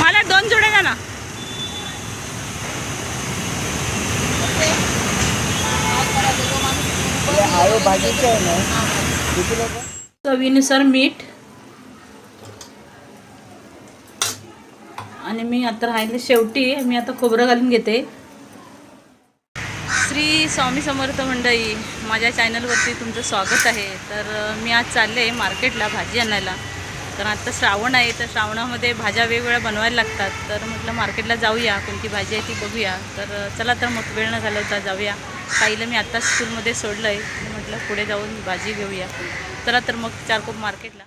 मला 2 जोड्या द्या ना. चवीनुसार मीठ. आणि मी आता राहिले शेवटी मी आता खोबरं घालून घेते. श्री स्वामी समर्थ मंडळी, माझ्या चॅनलवरती तुमचं स्वागत आहे. तर मी आज चालले आहे मार्केटला भाजी आणायला. तर आता श्रावण आहे, तर श्रावणामध्ये भाज्या वेगवेगळ्या बनवायला लागतात. तर म्हटलं मार्केटला जाऊया, कोणती भाजी आहे ती बघूया. तर चला तर मग वेळ न घालवता जाऊया. ताईला मी आत्ता स्कूलमध्ये सोडलं आहे, म्हटलं पुढे जाऊन भाजी घेऊया. चला तर मग चारकोप मार्केटला.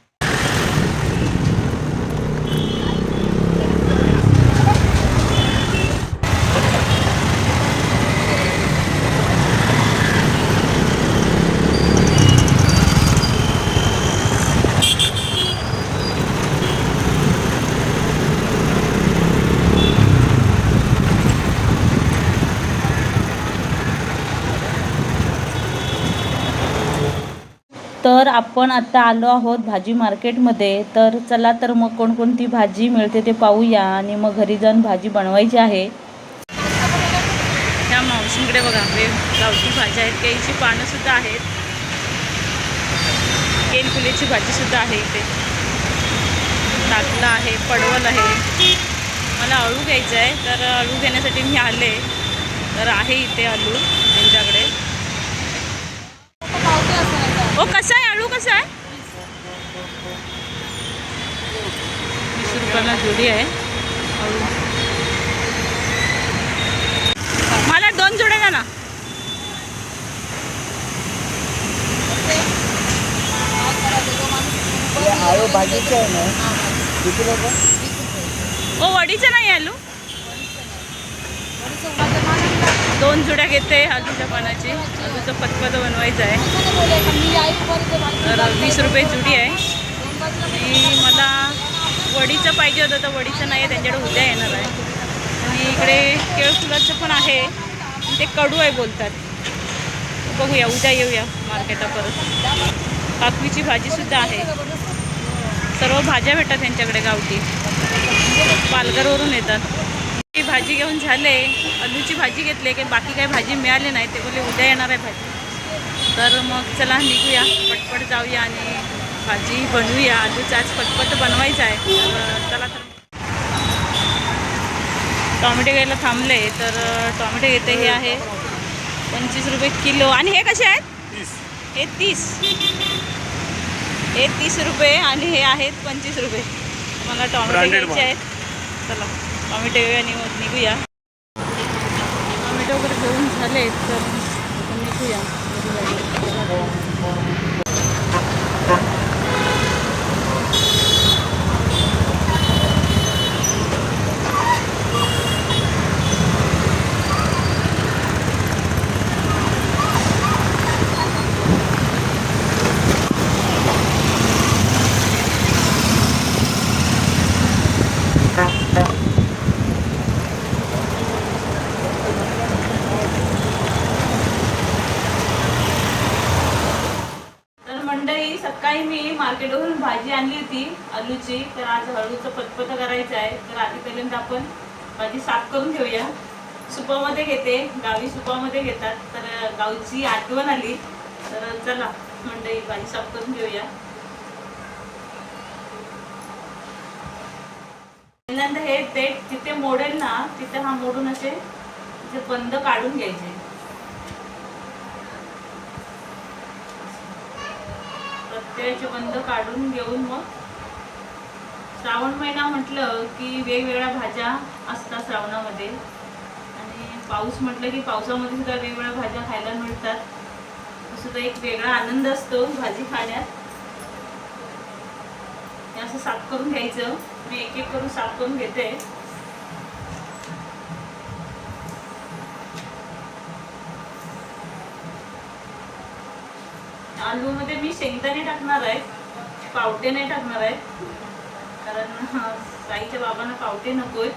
तर आपण आता आलो आहोत भाजी मार्केटमध्ये. तर चला तर मग कोणकोणती भाजी मिळते ते पाहूया आणि मग घरी जाऊन भाजी बनवायची आहे. ह्या मावशींकडे बघा गावठी भाज्या आहेत, केळीची पानंसुद्धा आहेत, केलफुलीची भाजीसुद्धा आहे इथे. टाकला आहे, पडवल आहे. मला अळू घ्यायचं आहे, तर अळू घेण्यासाठी मी आले. तर आहे इथे अळू त्यांच्याकडे. ओ कसा आहे अळू, कसा आहे? 20 रुपयाला जोडी आहे अळू. मला 2 जोड्या द्या ना. आळू भाजीचे आहे ना, किती लोक? ओ वडीचं नाही आलू. 2 जोड्या घेते आलूच्या पानाची. आलूचं पतपत बनवायचं आहे. तर 20 रुपये जुडी आहे. आणि मला वडीचं पाहिजे होतं, तर वडीचं नाही आहे, त्यांच्याकडे उद्या येणार आहे. आणि इकडे केळफुलाचं पण आहे, ते कडू आहे बोलतात. बघूया, उद्या येऊया मार्केटला परत. काकवीची भाजीसुद्धा आहे. सर्व भाज्या भेटतात त्यांच्याकडे गावठी, पालघरवरून येतात. ही भाजी घेऊन झाले. आलूची भाजी घेतली, की बाकी काही भाजी मिळाली नाही. ते बोलले उद्या येणार आहे भाजी. तर मग चला निघूया, पटपट जाऊया आणि भाजी बनवूया. आलूचं आज पटपट बनवायचं आहे. तर चला तर टॉमॅटो घ्यायला थांबले. तर टॉमॅटो घेते. हे आहे 25 रुपये किलो. आणि हे कसे आहेत? हे 30. हे 30 रुपये आणि हे आहेत 25 रुपये. मला टॉमॅटो घ्यायचे आहेत. चला टॉमॅटो घेऊया आणि निघूया. टॉमॅटो वगैरे घेऊन झाले, तर निघूया. सकाळी मी मार्केटवरून भाजी आणली होती आलूची. तर आज हळूचं पतपत करायचं आहे. तर आधी पहिल्यांदा आपण भाजी साफ करून घेऊया. सुपामध्ये घेते, गावी सुपामध्ये घेतात. तर गावची आठवण आली. तर चला मंडळी भाजी साफ करून घेऊया. पहिल्यांदा हे ते जिथे मोडेल ना, तिथे हा मोडून असे बंद काढून घ्यायचे. प्रत्येकाचे बंद काढून घेऊन मग श्रावण महिना म्हटलं की वेगवेगळ्या भाज्या असतात श्रावणामध्ये. आणि पाऊस म्हटलं की पावसामध्ये सुद्धा वेगवेगळ्या भाज्या खायला मिळतात. सुद्धा एक वेगळा आनंद असतो भाजी खाण्यात. हे असं साफ करून घ्यायचं. मी एक एक करून साफ करून घेते. आलू मध्ये मी शेंगदाणे टाकणार आहे, पावटे नाही टाकणार आहे. कारण साईच्या बाबांना पावटे नकोय.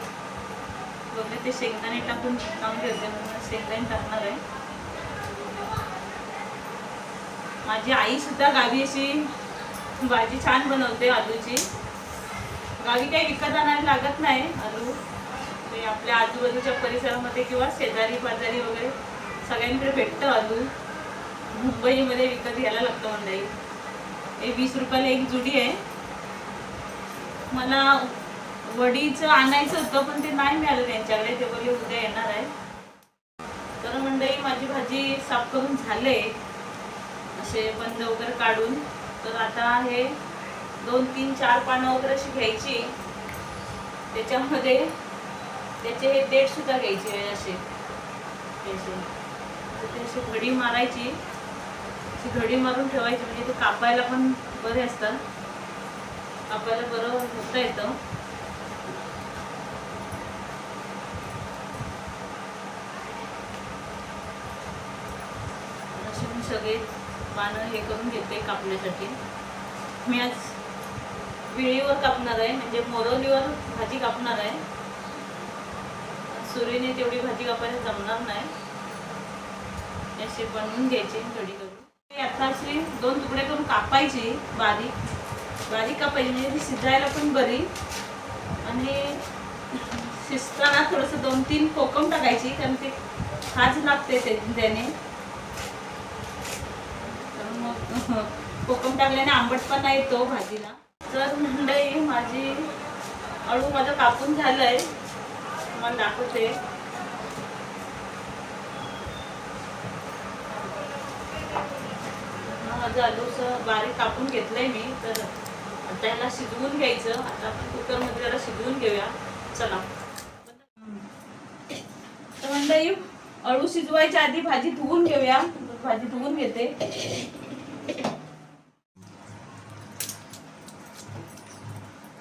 बघले ते शेंगदाणे टाकून चांगले होते, म्हणून शेंगदाणे टाकणार आहे. माझी आई सुद्धा गावी अशी भाजी छान बनवते आलूची. गावी काही विकत आणायला लागत नाही आलू. ते आपल्या आजूबाजूच्या परिसरामध्ये किंवा शेजारी पाजारी वगैरे सगळ्यांकडे भेटतं आलू. मुंबईमध्ये विकत घ्यायला लागतं मंडळी. हे 20 रुपयाला एक जुडी आहे. मला वडीचं आणायचं होतं पण ते नाही मिळालं त्यांच्याकडे. ते बोलले उद्या येणार आहे. तर मंडळी माझी भाजी साफ करून झाले, असे बंद वगैरे काढून. तर आता हे 2, 3, 4 पानं वगैरे अशी घ्यायची. त्याच्यामध्ये त्याचे हे देठ सुद्धा घ्यायचे असे अशी घडी मारायची. अशी घडी मारून ठेवायची म्हणजे ते कापायला पण बरे असतात, कापायला बरं होता येतं. असे मी सगळे पानं हे करून घेते कापण्यासाठी. मी आज विळीवर कापणार आहे, म्हणजे मोरवलीवर भाजी कापणार आहे. सुरीने तेवढी भाजी कापायला जमणार नाही. असे बनवून घ्यायचे कढी करून. आता अशी 2 तुकडे करून कापायची, बारीक बारीक कापायची म्हणजे ती शिजायला पण बरी. आणि शिजताना थोडंसं 2-3 कोकम टाकायची, कारण ते खाज लागते त्याने. तर मग कोकम टाकल्याने आंबटपणा नाही येतो भाजीला. तर मंडळी माझी अळू माझं कापून झालंय, मला दाखवते. माझं आलूचं बारीक कापून घेतलंय मी. तर आता याला शिजवून घ्यायचं. आता आपण कुकरमध्ये जरा शिजवून घेऊया. चला. तर मंडळी अळू शिजवायच्या आधी भाजी धुवून घेऊया. भाजी धुवून घेते.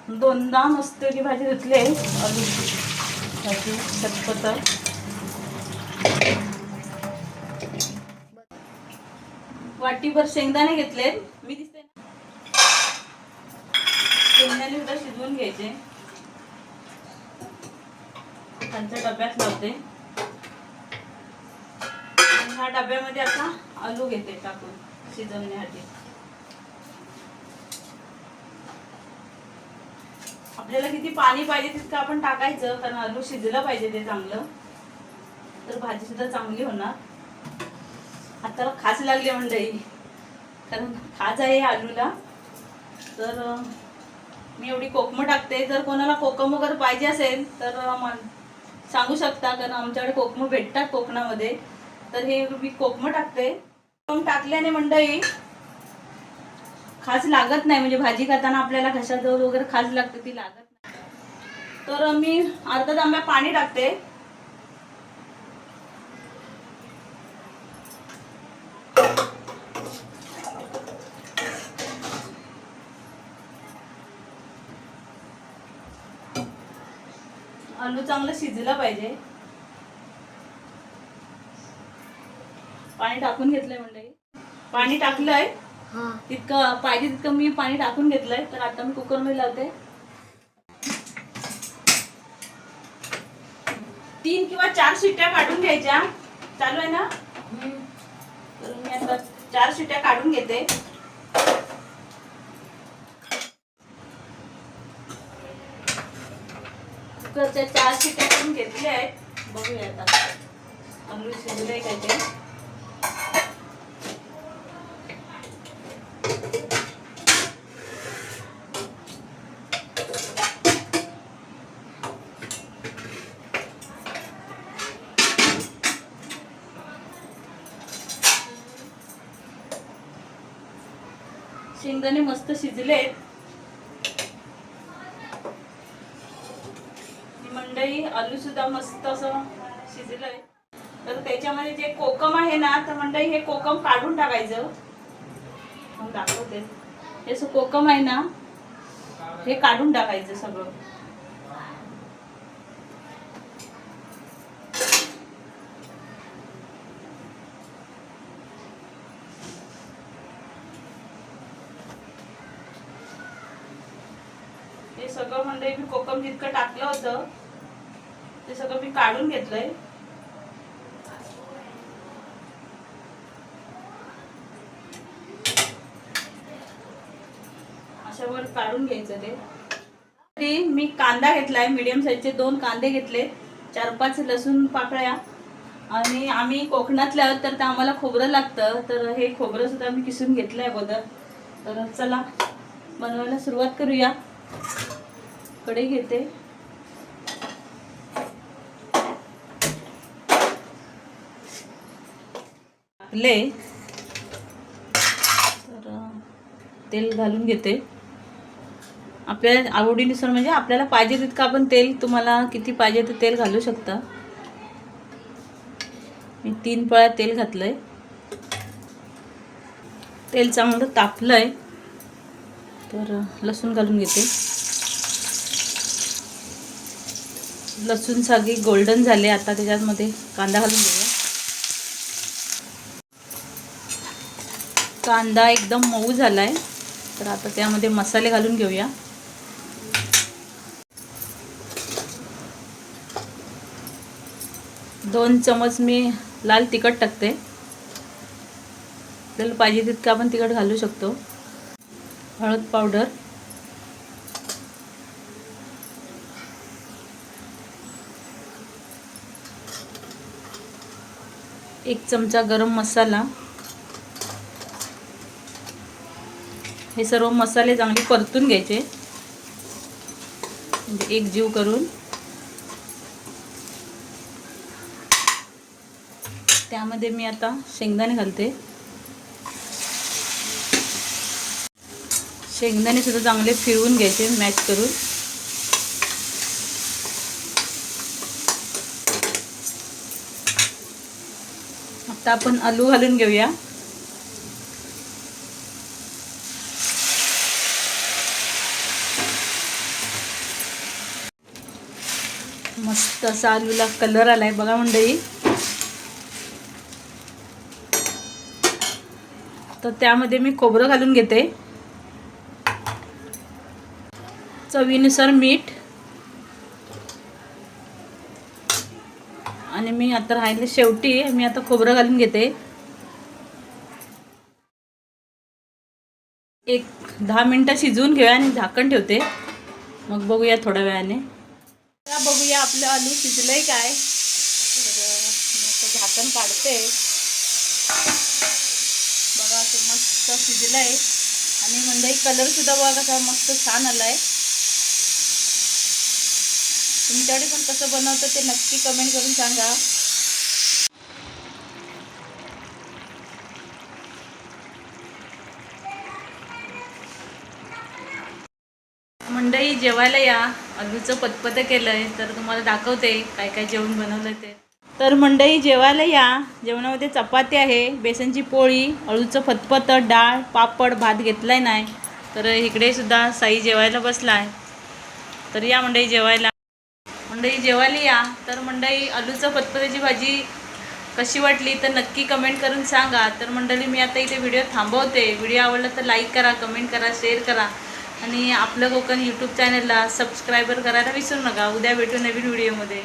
दोनदा मस्त की भाजी धुतली आहे. अळू भाजी चटपट. वाटीभर शेंगदाणे घेतलेत मी, दिसते ना. शेंगदाणे सुद्धा शिजवून घ्यायचे. त्यांच्या डब्यात लावते. ह्या डब्यामध्ये आता आलू घेते टाकून शिजवण्यासाठी. आपल्याला किती पाणी पाहिजे तितकं आपण टाकायचं, कारण आलू शिजलं पाहिजे ते चांगलं, तर भाजी सुद्धा चांगली होणार. हाताला खाज लागली मंडळी, कारण खाज आहे आलूला. तर मी एवढी कोकमं टाकते. जर कोणाला कोकम वगैरे पाहिजे असेल तर सांगू शकता, कारण आमच्याकडे कोकमं भेटतात कोकणामध्ये. तर हे मी कोकमं टाकते. कोकम टाकल्याने मंडळी खाज लागत नाही, म्हणजे भाजी करताना आपल्याला घशाजवळ वगैरे खाज लागते, ती लागत नाही. तर मी अर्धा तांब्या पाणी टाकते. आलू चांगलं शिजलं पाहिजे. पाणी टाकून घेतलंय मंडळी. पाणी टाकलंय तितकं पाहिजे तितकं मी पाणी टाकून घेतलंय. तर आता मी कुकरमध्ये लावते. 3 किंवा 4 शिट्ट्या काढून घ्यायच्या. चालू आहे ना. तर मी आता 4 शिट्ट्या काढून घेते. कुकरच्या 4 शिट्ट्या करून घेतल्या आहेत. बघूया आता आलू शिजलंय काय ते. शेंगदाणे मस्त शिजलेत. मंडळी आलू सुद्धा मस्त असं शिजलंय. तर त्याच्यामध्ये जे कोकम आहे ना, तर मंडळी हे कोकम काढून टाकायचं. मग दाखवते. हे असं कोकम आहे ना, हे काढून टाकायचं सगळं. हे सगळं मंडळी मी कोकम जितकं टाकलं होतं ते सगळं मी काढून घेतलंय. अशावर काढून घ्यायचं ते. मी कांदा घेतलाय, मीडियम साईजचे 2 कांदे घेतले, 4-5 लसूण पाकळ्या. आणि आम्ही कोकणातले आहोत तर ते आम्हाला खोबरं लागतं, तर हे खोबरं सुद्धा मी किसून घेतलंय अगोदर. तर चला बनवायला सुरुवात करूया. कढई घेते. टाकले तर तेल घालून घेते. आपल्या आवडीनुसार, म्हणजे आपल्याला पाहिजे तितकं आपण तेल, तुम्हाला किती पाहिजे ते तेल घालू शकता. मी 3 पळ्या तेल घातलंय. तेल चांगलं तापलंय तर लसूण घालून घेते. लसूण सगळी गोल्डन झाले. आता त्याच्यामध्ये कांदा घालून घेऊया. कांदा एकदम मऊ झालाय तर आता त्यामध्ये मसाले घालून घेऊया. 2 चमच मी लाल तिखट टाकते. आपल्याला पाहिजे तितकं आपण तिखट घालू शकतो. हळद पावडर, 1 चमचा गरम मसाला. हे सर्व मसाले चांगले परतून घ्यायचे, म्हणजे एक जीव करून. त्यामध्ये मी आता शेंगदाणे घालते. शेंगदाणे सुद्धा चांगले फिरवून घ्यायचे, मॅच करून. आता आपण आलू घालून घेऊया. मस्त असा आलूला कलर आलाय बघा मंडळी. तर त्यामध्ये मी खोबरं घालून घेते. चवीनुसार मीठ. आणि मी आता राहिले शेवटी मी आता खोबरं घालून घेते. 10 मिनिटं शिजवून घेऊया आणि झाकण ठेवते. मग बघूया थोड्या वेळाने. बघूया आपलं आलू शिजलंय काय. तर झाकण काढते. बघा असं मस्त शिजलंय. आणि म्हणजे कलर सुद्धा बघा कसा मस्त छान आलाय. तुमच्याकडे पण कसं बनवतं ते नक्की कमेंट करून सांगा. मंडळी जेवायला या. आलूचं पतपतं केलंय तर तुम्हाला दाखवते काय काय जेवण बनवलंय ते. तर मंडळी जेवायला या. जेवणामध्ये चपाती आहे, बेसनची पोळी, अळूचं फतफतं, डाळ, पापड, भात घेतलाय नाही. तर इकडे सुद्धा साई जेवायला बसलाय. तर या मंडळी जेवायला. मंडळी जेवायला या. तर मंडळी आलूचं फतफत्याची भाजी कशी वाटली तर नक्की कमेंट करून सांगा. तर मंडळी मी आता इथे व्हिडिओ थांबवते. व्हिडिओ आवडला तर लाईक करा, कमेंट करा, शेअर करा. आणि आपलं कोकण यूट्यूब चॅनलला सबस्क्राईबर करायला विसरू नका. उद्या भेटू नवीन व्हिडिओमध्ये.